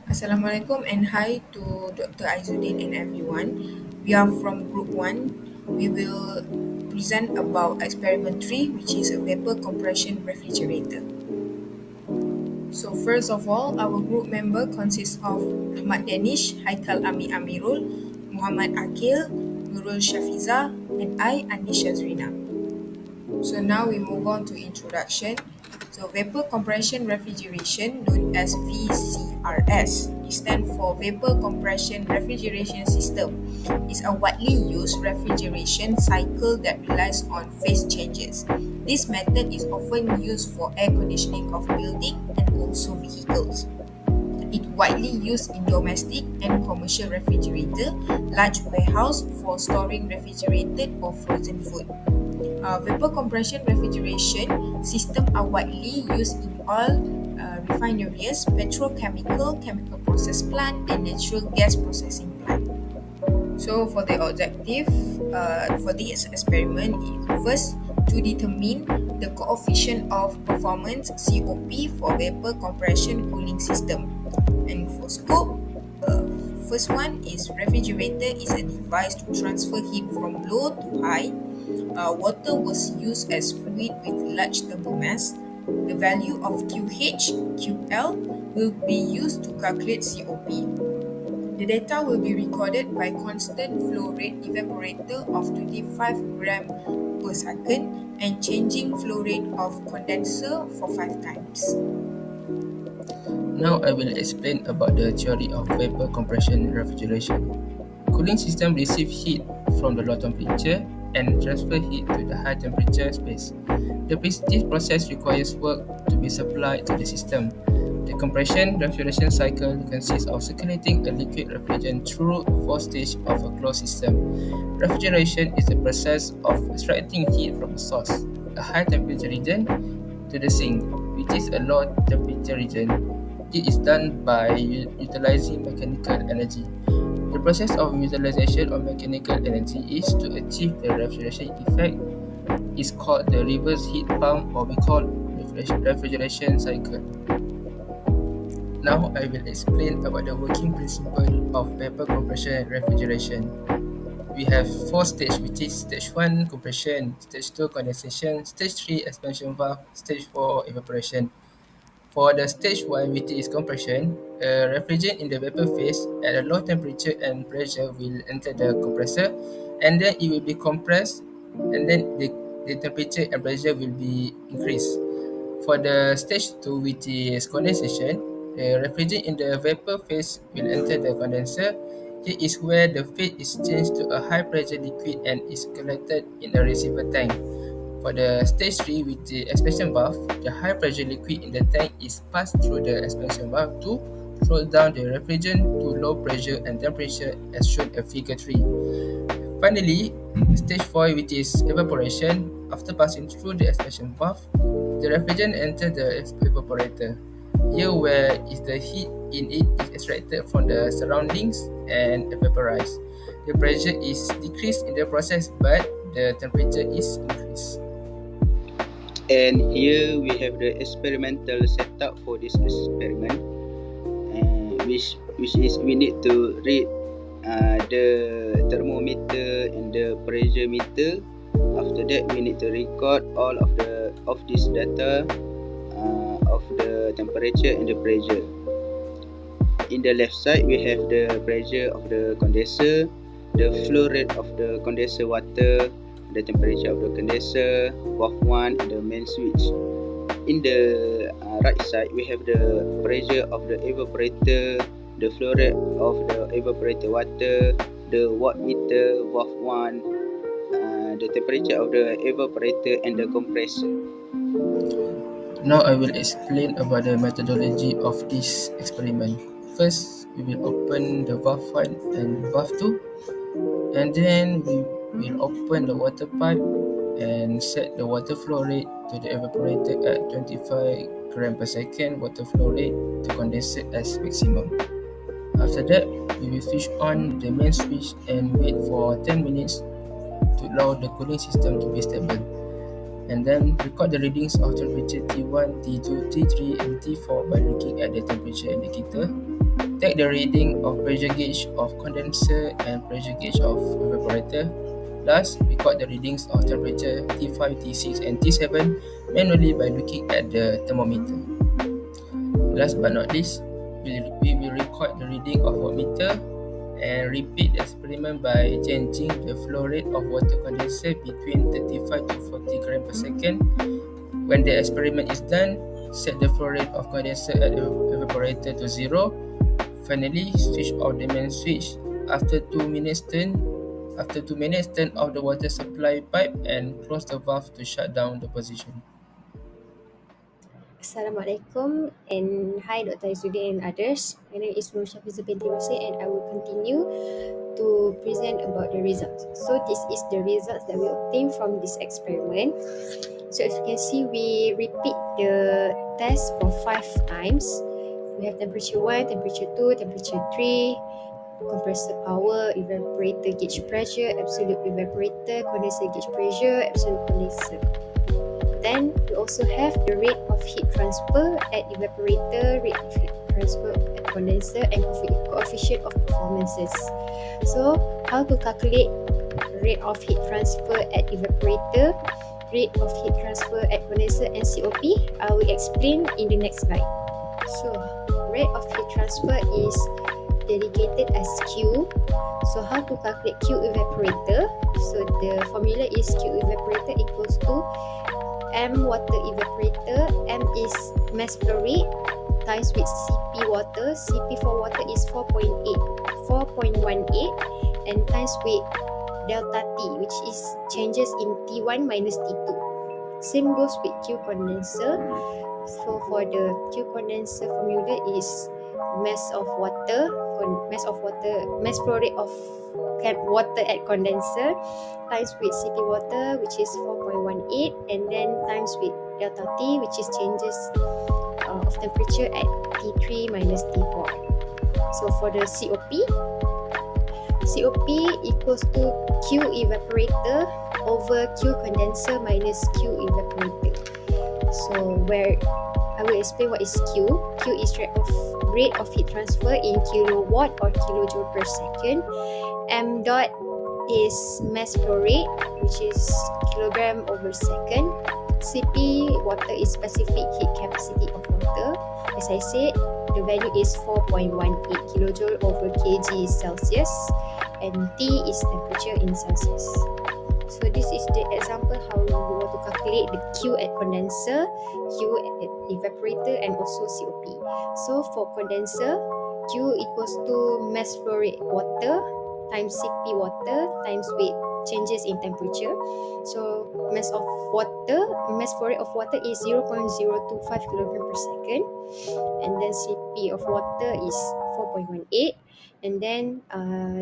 Assalamualaikum and hi to Dr. Aizuddin and everyone. We are from Group 1. We will present about experiment 3, which is a vapor compression refrigerator. So first of all, our group member consists of Ahmad Danish, Haikal Amirul, Muhammad Akil, Nurul Shafiza, and I, Anisha Zrina. So now we move on to introduction. So vapor compression refrigeration, known as VCRS, it stands for Vapor Compression Refrigeration System. It's a widely used refrigeration cycle that relies on phase changes. This method is often used for air conditioning of buildings and also vehicles. It widely used in domestic and commercial refrigerator, large warehouse for storing refrigerated or frozen food. Vapor compression refrigeration systems are widely used in all refineries, petrochemical, chemical process plant, and natural gas processing plant. So for the objective for this experiment is first to determine the coefficient of performance COP for vapor compression cooling system. And for scope, first one is refrigerator is a device to transfer heat from low to high. Water was used as fluid with large thermal mass. The value of QH, QL will be used to calculate COP. The data will be recorded by constant flow rate evaporator of 25 gram per second and changing flow rate of condenser for 5 times. Now I will explain about the theory of vapor compression refrigeration. Cooling system receive heat from the low temperature and transfer heat to the high temperature space. This process requires work to be supplied to the system. The compression refrigeration cycle consists of circulating a liquid refrigerant through a four-stage of a closed system. Refrigeration is the process of extracting heat from a source, a high temperature region, to the sink, which is a low temperature region. It is done by utilizing mechanical energy. The process of utilization of mechanical energy is to achieve the refrigeration effect is called the reverse heat pump, or we call refrigeration cycle. Now I will explain about the working principle of vapor compression and refrigeration. We have four stages, which is stage 1 compression, stage 2 condensation, stage 3 expansion valve, stage 4 evaporation. For the stage 1, which is compression, a refrigerant in the vapor phase at a low temperature and pressure will enter the compressor, and then it will be compressed, and then the temperature and pressure will be increased. For the stage 2, which is condensation, the refrigerant in the vapor phase will enter the condenser. Here is where the feed is changed to a high pressure liquid and is collected in a receiver tank. For the stage 3, with the expansion valve, the high pressure liquid in the tank is passed through the expansion valve to flow down the refrigerant to low pressure and temperature as shown in figure 3. Finally, stage 4, which is evaporation, after passing through the expansion valve, the refrigerant enters the evaporator. Here where is the heat in it is extracted from the surroundings and vaporized. The pressure is decreased in the process, but the temperature is increased. And here we have the experimental setup for this experiment, which is we need to read the thermometer and the pressure meter. After that, we need to record all of this data of the temperature and the pressure. In the left side, we have the pressure of the condenser, the flow rate of the condenser water, the temperature of the condenser, valve 1, and the main switch. In the right side, we have the pressure of the evaporator, the flow rate of the evaporator water, the watt meter, valve 1, the temperature of the evaporator, and the compressor. Now I will explain about the methodology of this experiment. First, we will open the valve 1 and valve 2, and then we will open the water pipe and set the water flow rate to the evaporator at 25 gram per second water flow rate to condensate as maximum. After that, we will switch on the main switch and wait for 10 minutes to allow the cooling system to be stable, and then record the readings of temperature T1, T2, T3, and T4 by looking at the temperature indicator. Take the reading of pressure gauge of condenser and pressure gauge of evaporator. Last, record the readings of temperature T5, T6 and T7 manually by looking at the thermometer. Last but not least, we will record the reading of voltmeter and repeat the experiment by changing the flow rate of water condenser between 35 to 40 grams per second. When the experiment is done, set the flow rate of condenser at the evaporator to 0. Finally, switch off the main switch. After 2 minutes, turn off the water supply pipe and close the valve to shut down the position. Assalamualaikum and hi Dr. Izzuddin and others. My name is Nur Syafiza binti Rosi and I will continue to present about the results. So this is the results that we obtained from this experiment. So as you can see, we repeat the test for 5 times. We have temperature 1, temperature 2, temperature 3, compressor power, evaporator gauge pressure, absolute evaporator, condenser gauge pressure, absolute condenser. Then we also have the rate of heat transfer at evaporator, rate of heat transfer at condenser, and coefficient of performances. So how to calculate rate of heat transfer at evaporator, rate of heat transfer at condenser, and COP? I will explain in the next slide. So rate of heat transfer is dedicated as Q. So how to calculate Q evaporator? So the formula is Q evaporator equals to M water evaporator. M is mass flow rate times with Cp water. Cp for water is 4.18 and times with delta T, which is changes in T1 minus T2. Same goes with Q condenser. So for the Q condenser formula is mass flow rate of water at condenser times with Cp water, which is 4.18, and then times with delta T, which is changes of temperature at T3 minus T4. So for the COP equals to Q evaporator over Q condenser minus Q evaporator. So where I will explain what is Q. Q is rate of heat transfer in kilowatt or kilojoule per second. M dot is mass flow rate, which is kilogram over second. Cp water is specific heat capacity of water. As I said, the value is 4.18 kilojoule over kg Celsius, and T is temperature in Celsius. So this is the example how we want to calculate the Q at condenser, Q at evaporator, and also COP. So for condenser, Q equals to mass flow rate water times Cp water times with changes in temperature. So mass flow rate of water is 0.025 kilogram per second, and then Cp of water is 4.18, and then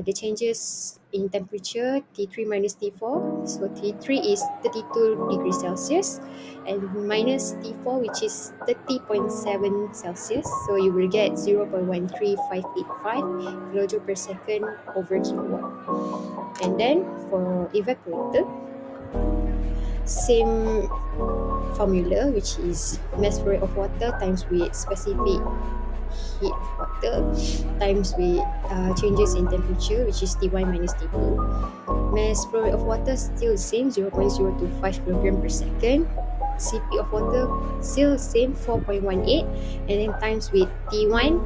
the changes in temperature T3 minus T4. So T3 is 32 degrees Celsius and minus T4, which is 30.7 Celsius. So you will get 0.13585 kilojoule per second over kilowatt. And then for evaporator, same formula, which is mass flow rate of water times with specific heat of water times with changes in temperature, which is T1 minus T2. Mass flow rate of water still the same, 0.025 kilogram per second. Cp of water still the same, 4.18, and then times with T1,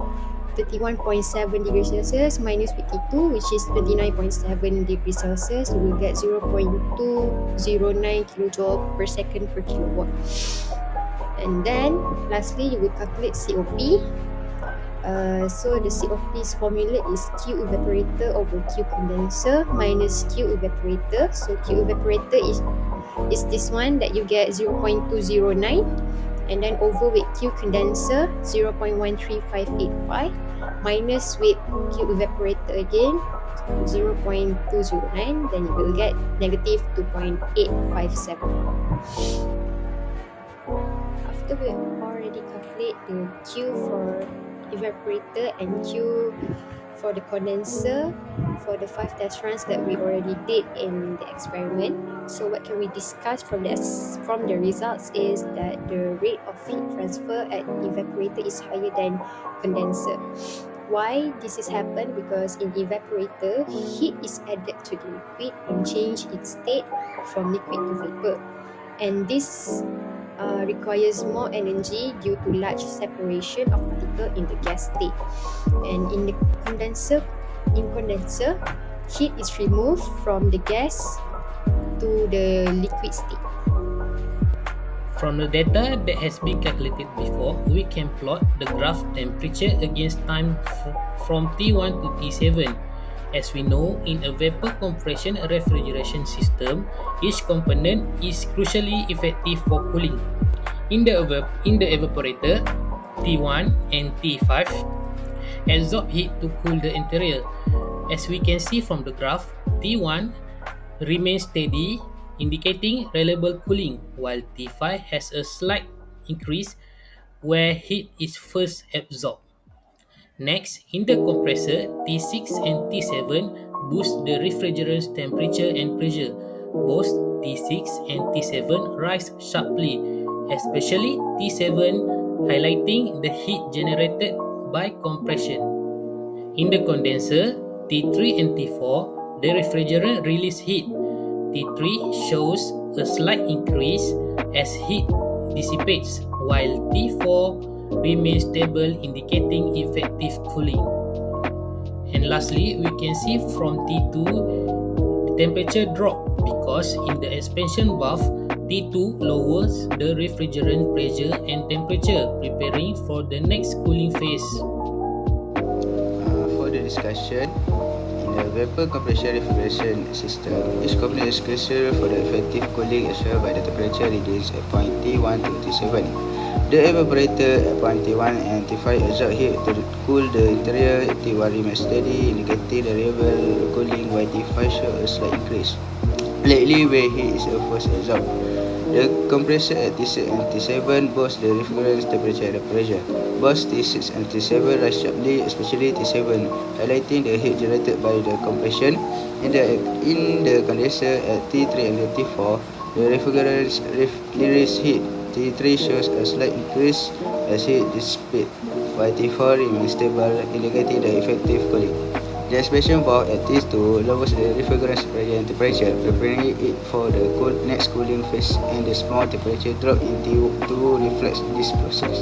31.7 degrees Celsius minus with T2, which is 29.7 degrees Celsius. You will get 0.209 kilojoule per second per kilowatt. And then lastly, you will calculate COP. So the COP's formula is Q evaporator over Q condenser minus Q evaporator. So Q evaporator is this one that you get 0.209, and then over with Q condenser 0.13585 minus with Q evaporator again 0.209, then you will get negative 2.857. After we already calculate the Q for evaporator and Q for the condenser for the 5 test runs that we already did in the experiment. So what can we discuss from the results is that the rate of heat transfer at evaporator is higher than condenser. Why this is happened? Because in evaporator, heat is added to the liquid and change its state from liquid to vapor. And this requires more energy due to large separation of particle in the gas state. And in condenser, heat is removed from the gas to the liquid state. From the data that has been calculated before, we can plot the graph temperature against time from T1 to T7. As we know, in a vapor compression refrigeration system, each component is crucially effective for cooling. In the evaporator, T1 and T5 absorb heat to cool the interior. As we can see from the graph, T1 remains steady, indicating reliable cooling, while T5 has a slight increase where heat is first absorbed. Next, in the compressor, T6 and T7 boost the refrigerant's temperature and pressure. Both T6 and T7 rise sharply, especially T7 highlighting the heat generated by compression. In the condenser, T3 and T4, the refrigerant release heat. T3 shows a slight increase as heat dissipates, while T4 remains stable, indicating effective cooling. And lastly, we can see from T2 the temperature drop because in the expansion valve, T2 lowers the refrigerant pressure and temperature, preparing for the next cooling phase. For the discussion, in the vapor compression refrigeration system, each component is crucial for the effective cooling assured by the temperature readings at point T1 to T7. The evaporator at point T1 and T5 absorb heat to cool the interior. T1 remains steady, indicating the reliable cooling, while T5 shows a slight increase, lately where heat is first absorbed. The compressor at T6 and T7 boosts the refrigerant's temperature and pressure. Both T6 and T7 rise sharply, especially T7, highlighting the heat generated by the compression. In the condenser at T3 and T4, the refrigerants release heat. T3 shows a slight increase as heat dissipates, while T4 remains stable, indicating the effective cooling. The expansion valve at T2 lowers the refrigerant's pressure and temperature, preparing it for the next cooling phase, and the small temperature drop in T2 reflects this process.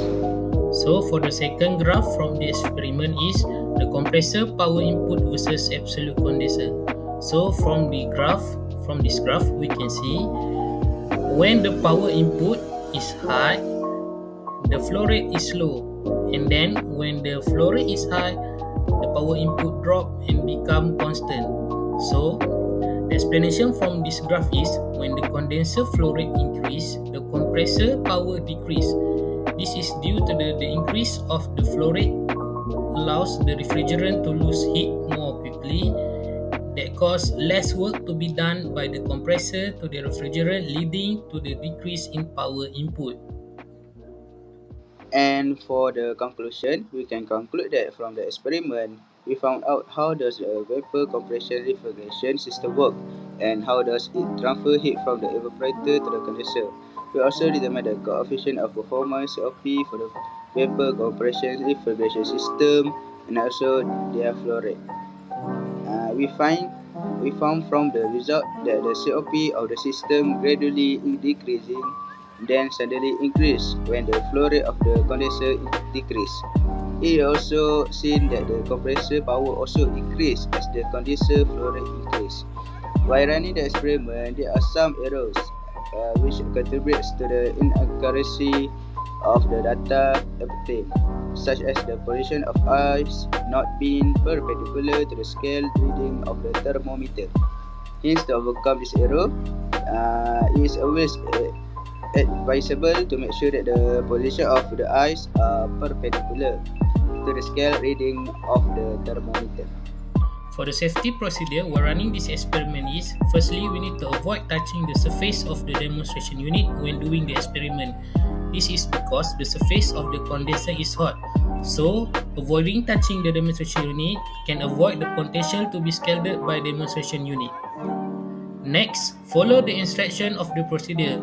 So for the second graph from the experiment is the compressor power input versus absolute condenser. So from this graph we can see when the power input is high, the flow rate is low, and then when the flow rate is high, the power input drop and become constant. So the explanation from this graph is when the condenser flow rate increase, the compressor power decrease. This is due to the increase of the flow rate allows the refrigerant to lose heat more quickly. That cause less work to be done by the compressor to the refrigerant, leading to the decrease in power input. And for the conclusion, we can conclude that from the experiment, we found out how does the vapor compression refrigeration system work and how does it transfer heat from the evaporator to the condenser. We also determined the coefficient of performance COP for the vapor compression refrigeration system and also their flow rate. We found from the result that the COP of the system gradually decreasing, then suddenly increase when the flow rate of the condenser decrease. It also seen that the compressor power also increase as the condenser flow rate increase. While running the experiment, there are some errors which contributes to the inaccuracy of the data obtained, such as the position of ice not being perpendicular to the scale reading of the thermometer. Hence, to overcome this error, it is always advisable to make sure that the position of the ice are perpendicular to the scale reading of the thermometer. For the safety procedure while running this experiment is, firstly, we need to avoid touching the surface of the demonstration unit when doing the experiment. This is because the surface of the condenser is hot. So, avoiding touching the demonstration unit can avoid the potential to be scalded by demonstration unit. Next, follow the instruction of the procedure.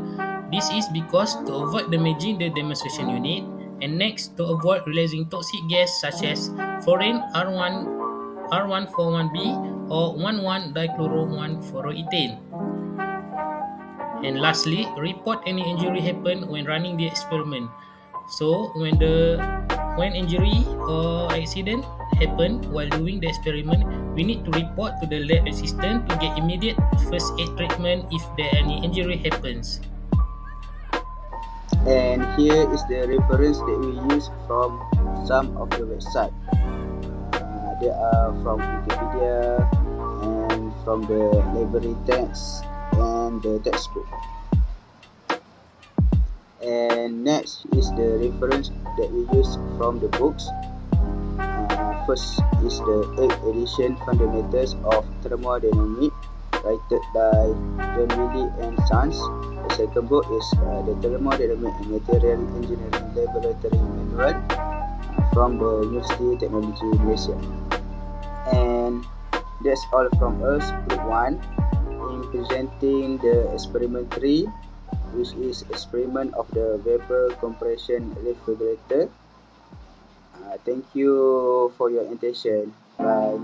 This is because to avoid damaging the demonstration unit, And next, to avoid releasing toxic gas such as fluorine R141B or 11-dichloro-1-fluoroethane. And lastly, report any injury happen when running the experiment. So when injury or accident happen while doing the experiment, we need to report to the lab assistant to get immediate first aid treatment if there any injury happens. And here is the reference that we use from some of the website. They are from Wikipedia and from the library text and the textbook. And next is the reference that we use from the books. First is the 8th edition Fundamentals of Thermodynamics, written by John Wiley and Sons. The second book is the Thermodynamic and Material Engineering Laboratory Manual from the University of Technology Malaysia. And that's all from us, Group 1, in presenting the experiment 3, which is experiment of the vapor compression refrigerator. Thank you for your attention. Bye.